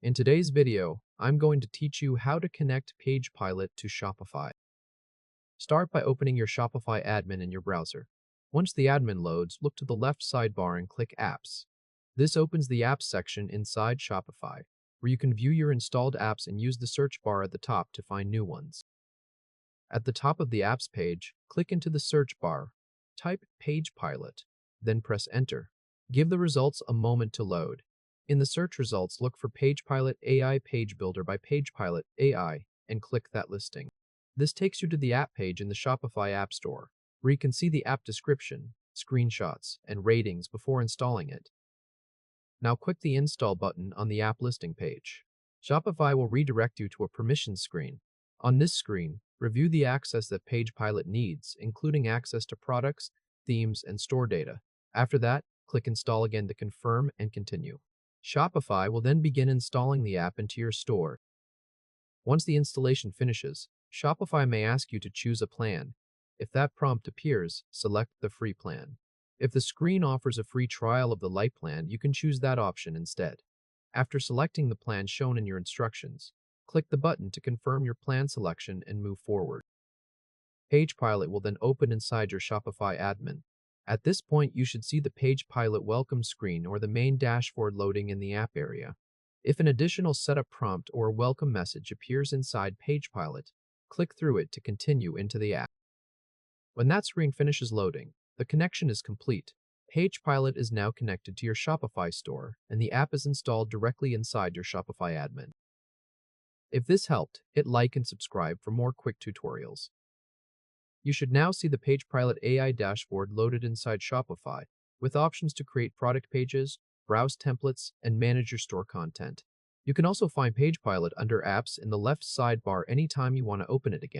In today's video, I'm going to teach you how to connect PagePilot to Shopify. Start by opening your Shopify admin in your browser. Once the admin loads, look to the left sidebar and click Apps. This opens the Apps section inside Shopify, where you can view your installed apps and use the search bar at the top to find new ones. At the top of the Apps page, click into the search bar, type PagePilot, then press Enter. Give the results a moment to load. In the search results, look for PagePilot AI Page Builder by PagePilot AI and click that listing. This takes you to the app page in the Shopify App Store, where you can see the app description, screenshots, and ratings before installing it. Now click the Install button on the app listing page. Shopify will redirect you to a permissions screen. On this screen, review the access that PagePilot needs, including access to products, themes, and store data. After that, click Install again to confirm and continue. Shopify will then begin installing the app into your store. Once the installation finishes, Shopify may ask you to choose a plan. If that prompt appears, select the free plan. If the screen offers a free trial of the Lite plan, you can choose that option instead. After selecting the plan shown in your instructions, click the button to confirm your plan selection and move forward. PagePilot will then open inside your Shopify admin. At this point, you should see the PagePilot welcome screen or the main dashboard loading in the app area. If an additional setup prompt or a welcome message appears inside PagePilot, click through it to continue into the app. When that screen finishes loading, the connection is complete. PagePilot is now connected to your Shopify store, and the app is installed directly inside your Shopify admin. If this helped, hit like and subscribe for more quick tutorials. You should now see the PagePilot AI dashboard loaded inside Shopify, with options to create product pages, browse templates, and manage your store content. You can also find PagePilot under Apps in the left sidebar anytime you want to open it again.